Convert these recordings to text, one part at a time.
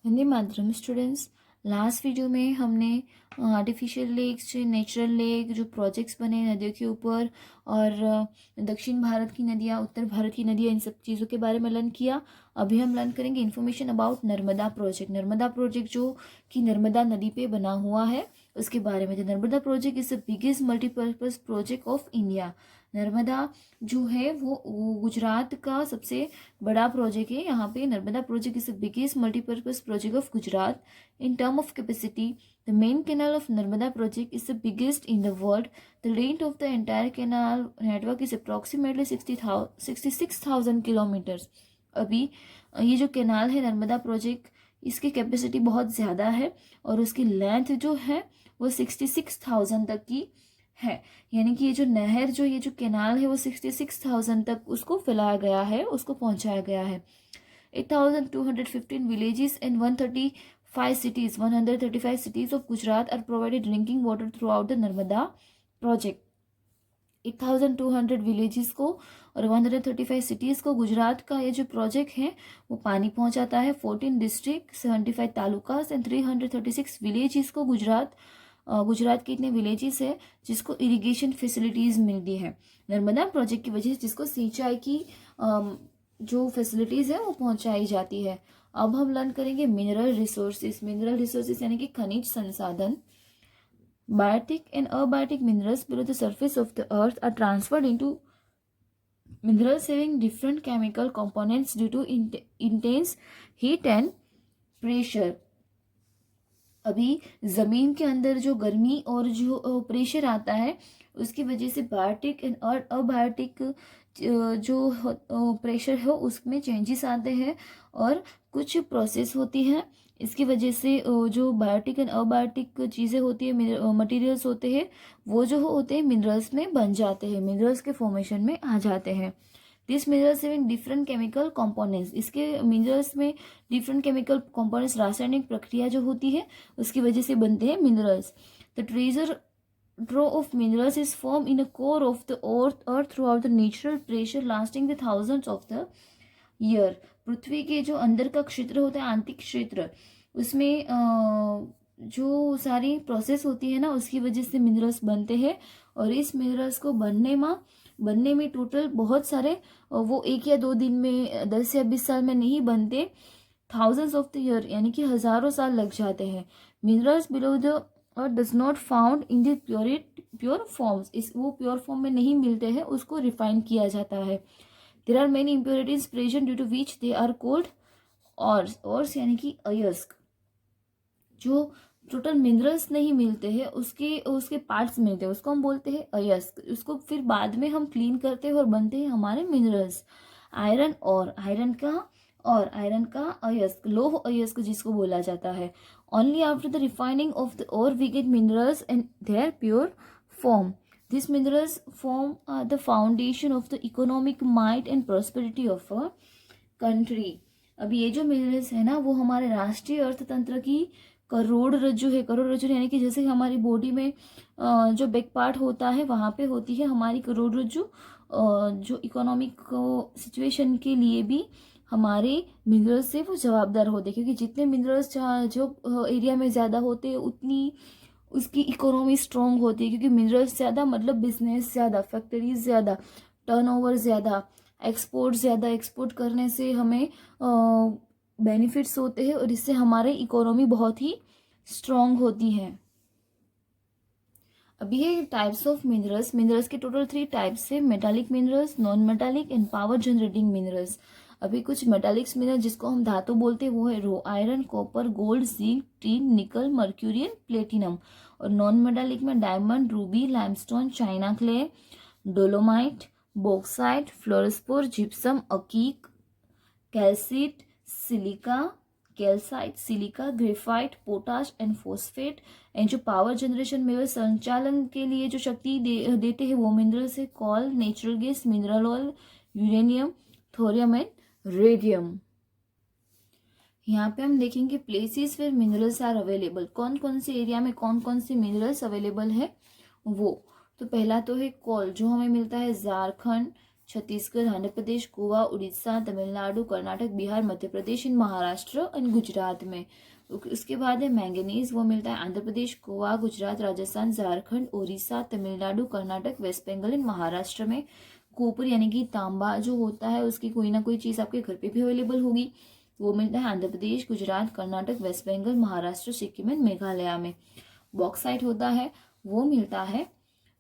Vande Mataram students. Last video में हमने artificial lakes, natural lake, जो प्रोजेक्ट्स बने नदियों के ऊपर और दक्षिण भारत की नदियाँ, उत्तर भारत की नदियाँ, इन सब चीज़ों के बारे में लर्न किया। अभी हम लर्न करेंगे information about Narmada project. Narmada project जो कि नर्मदा नदी पे बना हुआ है उसके बारे में। The Narmada project is the biggest multipurpose project of India. Narmada जो है वो गुजरात का सबसे बड़ा प्रोजेक्ट है। यहाँ पे Narmada project is the biggest multipurpose project of Gujarat in term of capacity. The main canal of Narmada project is the biggest in the world. The length of the entire canal network is approximately 66,000 kilometres. अभी ये जो canal है Narmada project, इसकी capacity बहुत ज़्यादा है और उसकी लेंथ जो है वो 66,000 तक की है। यानी कि ये जो नहर, जो ये जो कैनाल है वो 66,000 तक उसको फैलाया गया है, उसको पहुंचाया गया है। 8,215 villages and 135 cities of Gujarat are provided drinking water throughout the Narmada project. 8,200 villages को और 135 सिटीज़ को गुजरात का ये जो प्रोजेक्ट है वो पानी पहुंचाता है। 14 डिस्ट्रिक्ट, 75 तालुकास एंड 336 विलेजेस को गुजरात के इतने विलेजेस है जिसको इरिगेशन फैसिलिटीज़ मिलती है नर्मदा प्रोजेक्ट की वजह से, जिसको सिंचाई की जो फैसिलिटीज़ है वो पहुंचाई जाती है। अब हम लर्न करेंगे मिनरल रिसोर्सेज। मिनरल रिसोर्सेज यानी कि खनिज संसाधन। Biotic and abiotic minerals below the surface of the earth are transferred into minerals having different chemical components due to intense heat and pressure. अभी ज़मीन के अंदर जो गर्मी और जो प्रेशर आता है उसकी वजह से बायोटिक एंड और अबायोटिक जो प्रेशर है उसमें चेंजेस आते हैं और कुछ प्रोसेस होती हैं। इसकी वजह से जो बायोटिक एंड अबायोटिक चीज़ें होती है, मटेरियल्स होते हैं, वो जो होते हैं मिनरल्स में बन जाते हैं, मिनरल्स के फॉर्मेशन में आ जाते हैं। This minerals having different chemical components. इसके मिनरल्स में डिफरेंट केमिकल कंपोनेंट्स, रासायनिक प्रक्रिया जो होती है उसकी वजह से बनते हैं minerals. The treasure trove of minerals is form in a core of the earth throughout the natural pressure lasting the thousands of the year. पृथ्वी के जो अंदर का क्षेत्र होता है, आंतरिक क्षेत्र, उसमें जो सारी प्रोसेस होती है ना उसकी वजह से मिनरल्स बनते हैं। और इस मिनरल्स को बनने में टोटल बहुत सारे, वो 1 या 2 दिन में, 10 या 20 साल में नहीं बनते, थाउजेंड्स ऑफ द ईयर यानी कि हजारों साल लग जाते हैं। Minerals below the ore does not found in the pure forms. वो प्योर फॉर्म में नहीं मिलते हैं, उसको रिफाइन किया जाता है। There are many impurities present due to which they are called ores यानी कि अयस्क। जो टोटल मिनरल्स नहीं मिलते हैं, उसके पार्ट्स मिलते हैं, उसको हम बोलते हैं अयस्क। उसको फिर बाद में हम क्लीन करते हैं और बनते हैं हमारे मिनरल्स। आयरन और आयरन का अयस्क, लोह अयस्क जिसको बोला जाता है। Only after the refining of the ore we get minerals and their pure form. These minerals form the foundation of the economic might and prosperity of a country. अभी ये जो मिनरल्स है ना वो हमारे राष्ट्रीय अर्थतंत्र की करोड़रज्जु है। करोड़रज्जु यानी कि जैसे हमारी बॉडी में जो बैक पार्ट होता है वहाँ पे होती है हमारी करोड़रज्जु। जो इकोनॉमिक सिचुएशन के लिए भी हमारे मिनरल्स से वो जवाबदार होते हैं, क्योंकि जितने मिनरल्स जो एरिया में ज़्यादा होते हैं उतनी उसकी इकोनॉमी स्ट्रॉन्ग होती है, क्योंकि मिनरल्स ज़्यादा मतलब बिजनेस ज़्यादा, फैक्ट्रीज ज़्यादा, टर्नओवर ज़्यादा, एक्सपोर्ट ज़्यादा। एक्सपोर्ट करने से हमें बेनिफिट्स होते हैं और इससे हमारी इकोनॉमी बहुत ही स्ट्रॉन्ग होती है। अभी है टाइप्स ऑफ मिनरल्स। मिनरल्स के टोटल 3 टाइप्स है, metallic minerals, non metallic and power generating minerals. अभी कुछ मेटालिक्स मिनरल जिसको हम धातु बोलते हैं वो है raw iron, copper, gold, zinc, tin, nickel, mercury and platinum. और नॉन मेटालिक में diamond, ruby, limestone, china clay, dolomite, bauxite, fluorspar, gypsum, अकीक, calcite, silica, graphite, potash and phosphate. And जो पावर जनरेशन में संचालन के लिए जो शक्ति देते हैं वो मिनरल से coal, natural gas, mineral oil, uranium, thorium and radium. यहाँ पे हम देखेंगे places where minerals are available. कौन कौन से एरिया में कौन कौन से मिनरल्स अवेलेबल है वो। तो पहला तो है कोल, जो हमें मिलता है झारखंड, छत्तीसगढ़, आंध्र प्रदेश, गोवा, उड़ीसा, तमिलनाडु, कर्नाटक, बिहार, मध्य प्रदेश, इन महाराष्ट्र और गुजरात में। उसके बाद है मैंगनीज, वो मिलता है आंध्र प्रदेश, गोवा, गुजरात, राजस्थान, झारखंड, उड़ीसा, तमिलनाडु, कर्नाटक, वेस्ट बंगाल, इन महाराष्ट्र में। कॉपर यानी कि तांबा जो होता है, उसकी कोई ना कोई चीज़ आपके घर पे भी अवेलेबल होगी, वो मिलता है आंध्र प्रदेश, गुजरात, कर्नाटक, वेस्ट बंगाल, महाराष्ट्र, सिक्किम एंड मेघालय में। बॉक्साइट होता है, वो मिलता है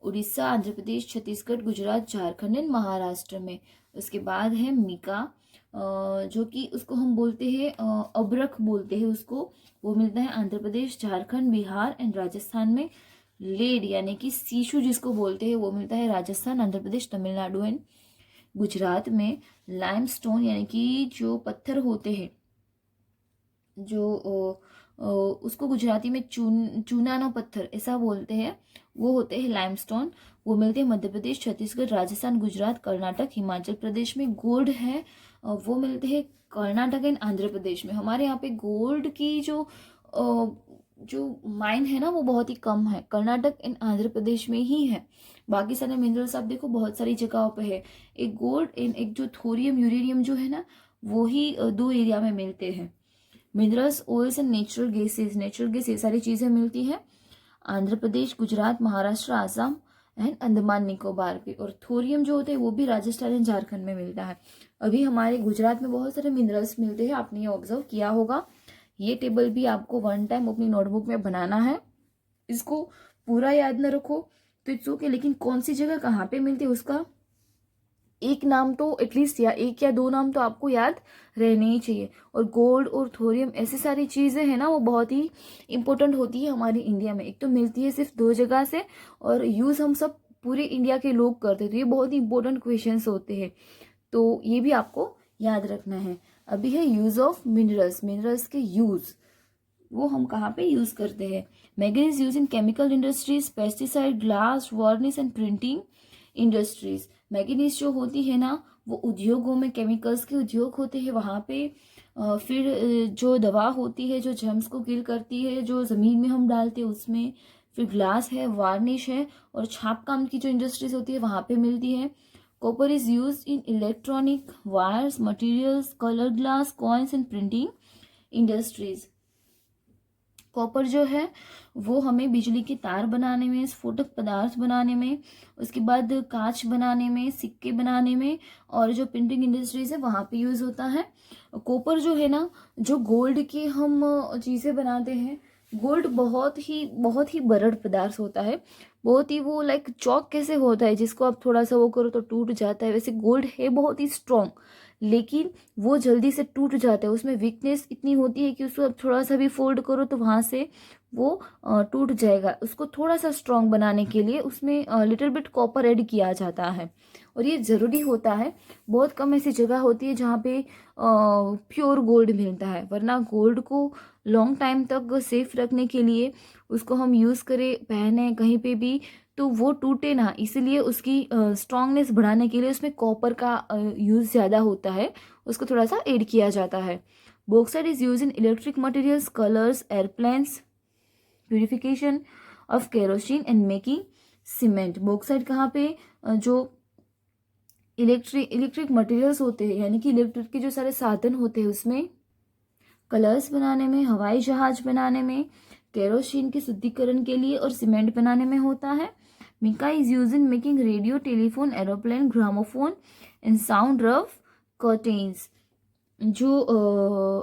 उड़ीसा, आंध्र प्रदेश, छत्तीसगढ़, गुजरात, झारखंड एंड महाराष्ट्र में। उसके बाद है मीका, जो कि उसको हम बोलते हैं अब्रक बोलते हैं उसको, वो मिलता है आंध्र प्रदेश, झारखंड, बिहार एंड राजस्थान में। लेड यानी कि सीशु जिसको बोलते हैं, वो मिलता है राजस्थान, आंध्र प्रदेश, तमिलनाडु एंड गुजरात में। लाइमस्टोन यानी कि जो पत्थर होते हैं, जो उसको गुजराती में चूनानो पत्थर ऐसा बोलते हैं, वो होते हैं लाइमस्टोन, वो मिलते हैं मध्य प्रदेश, छत्तीसगढ़, राजस्थान, गुजरात, कर्नाटक, हिमाचल प्रदेश में। गोल्ड है, वो मिलते हैं कर्नाटक एंड आंध्र प्रदेश में। हमारे यहाँ पे गोल्ड की जो माइन है ना, वो बहुत ही कम है, कर्नाटक एंड आंध्र प्रदेश में ही है। बाकी सारे मिनरल्स आप देखो बहुत सारी जगहों पे है। एक गोल्ड एंड एक जो थोरियम यूरेनियम जो है ना, वो ही दो एरिया में मिलते हैं। Minerals, oils and natural gases, natural gas ये सारी चीज़ें मिलती हैं आंध्र प्रदेश, गुजरात, महाराष्ट्र, आसाम एंड अंडमान निकोबार पे। और थोरियम जो होते हैं वो भी राजस्थान एंड झारखंड में मिलता है। अभी हमारे गुजरात में बहुत सारे मिनरल्स मिलते हैं, आपने ये ऑब्जर्व किया होगा। ये टेबल भी आपको वन टाइम अपनी नोटबुक में बनाना है। इसको पूरा याद न रखो तो इट्स ओके, लेकिन कौन सी जगह कहाँ पे मिलती है उसका एक नाम तो एटलीस्ट, या एक या दो नाम तो आपको याद रहने ही चाहिए। और गोल्ड और थोरियम ऐसी सारी चीज़ें हैं ना, वो बहुत ही इंपॉर्टेंट होती है हमारे इंडिया में। एक तो मिलती है सिर्फ दो जगह से, और यूज़ हम सब पूरे इंडिया के लोग करते हैं, तो ये बहुत ही इंपॉर्टेंट क्वेश्चंस होते हैं, तो ये भी आपको याद रखना है। अभी है यूज़ ऑफ मिनरल्स, मिनरल्स के यूज़, वो हम कहाँ पे यूज़ करते हैं। Manganese use in chemical industries, pesticide, glass, varnish and printing industries. Manganese जो होती है ना, वो उद्योगों में, केमिकल्स के उद्योग होते हैं वहाँ पे। फिर जो दवा होती है जो जर्म्स को किल करती है, जो ज़मीन में हम डालते हैं उसमें। फिर ग्लास है, वार्निश है, और छाप काम की जो इंडस्ट्रीज होती है वहाँ पे मिलती है। Copper is use in electronic wires, materials, colour glass, coins and printing industries. Copper जो है वो हमें बिजली के तार बनाने में, स्फोटक पदार्थ बनाने में, उसके बाद कांच बनाने में, सिक्के बनाने में, और जो प्रिंटिंग इंडस्ट्रीज है वहाँ पे यूज़ होता है। कॉपर जो है ना, जो गोल्ड की हम चीज़ें बनाते हैं, गोल्ड बहुत ही बरड़ पदार्थ होता है, बहुत ही वो लाइक चौक कैसे होता है जिसको आप थोड़ा सा वो करो तो टूट जाता है, वैसे गोल्ड है बहुत ही स्ट्रॉन्ग, लेकिन वो जल्दी से टूट जाता है। उसमें वीकनेस इतनी होती है कि उसको आप थोड़ा सा भी फोल्ड करो तो वहाँ से वो टूट जाएगा। उसको थोड़ा सा स्ट्रॉन्ग बनाने के लिए उसमें लिटिल बिट कॉपर ऐड किया जाता है, और ये ज़रूरी होता है। बहुत कम ऐसी जगह होती है जहाँ पे प्योर गोल्ड मिलता है, वरना गोल्ड को लॉन्ग टाइम तक सेफ रखने के लिए उसको हम यूज़ करें, पहने कहीं पे भी, तो वो टूटे ना, इसलिए उसकी स्ट्रांगनेस बढ़ाने के लिए उसमें कॉपर का यूज़ ज़्यादा होता है, उसको थोड़ा सा ऐड किया जाता है। Bauxite is use in electric materials, colours, airplanes, purification of kerosene and making cement. Bauxite कहाँ पे जो इलेक्ट्रिक मटेरियल्स होते हैं, यानी कि इलेक्ट्रिक के जो सारे साधन होते हैं उसमें, कलर्स बनाने में, हवाई जहाज बनाने में, केरोसिन के शुद्धिकरण के लिए, और सीमेंट बनाने में होता है। Mica is use in making radio, telephone, aeroplane, gramophone and sound rough curtains. जो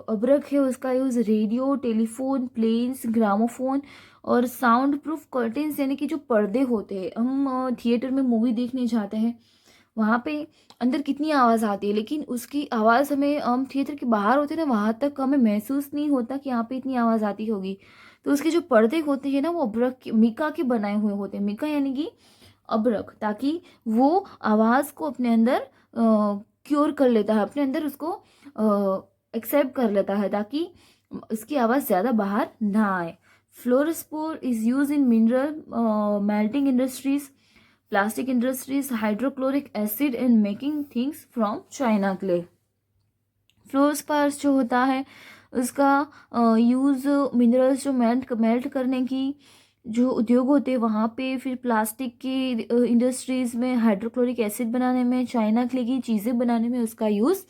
अब्रक है उसका use radio, telephone, planes, gramophone और साउंड प्रूफ कर्टेन्स, यानी कि जो पर्दे होते हैं, हम थिएटर में मूवी देखने जाते हैं, वहाँ पे अंदर कितनी आवाज़ आती है, लेकिन उसकी आवाज़ हमें, हम थिएटर के बाहर होते हैं ना, वहाँ तक हमें महसूस नहीं होता कि यहाँ पे इतनी आवाज़ आती होगी। तो उसके जो पर्दे होते हैं ना, वो अब्रक मिका के बनाए हुए होते हैं। मिका यानी कि अब्रक, ताकि वो आवाज़ को अपने अंदर क्योर कर लेता है, अपने अंदर उसको एक्सेप्ट कर लेता है, ताकि इसकी आवाज़ ज़्यादा बाहर ना आए। Fluorspar is use in mineral melting industries, plastic industries, hydrochloric acid in making things from china clay. Fluorspars जो होता है उसका यूज़ मिनरल्स जो मेल्ट करने की, जो उद्योग होते हैं वहाँ पे, फिर प्लास्टिक की इंडस्ट्रीज़ में हाइड्रोक्लोरिक एसिड बनाने में, चाइना क्ले की चीज़ें बनाने में उसका यूज़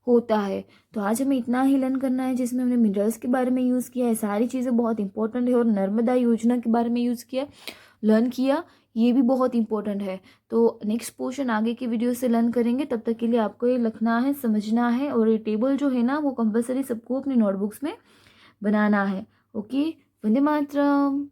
होता है। तो आज हमें इतना ही लर्न करना है, जिसमें हमने मिनरल्स के बारे में यूज़ किया है, सारी चीज़ें बहुत इंपॉर्टेंट है, और नर्मदा योजना के बारे में यूज़ किया, लर्न किया, ये भी बहुत इंपॉर्टेंट है। तो नेक्स्ट पोर्शन आगे की वीडियो से लर्न करेंगे, तब तक के लिए आपको ये लिखना है, समझना है, और ये टेबल जो है ना वो कंपलसरी सबको अपनी नोटबुक्स में बनाना है। ओके, वंदे मातरम।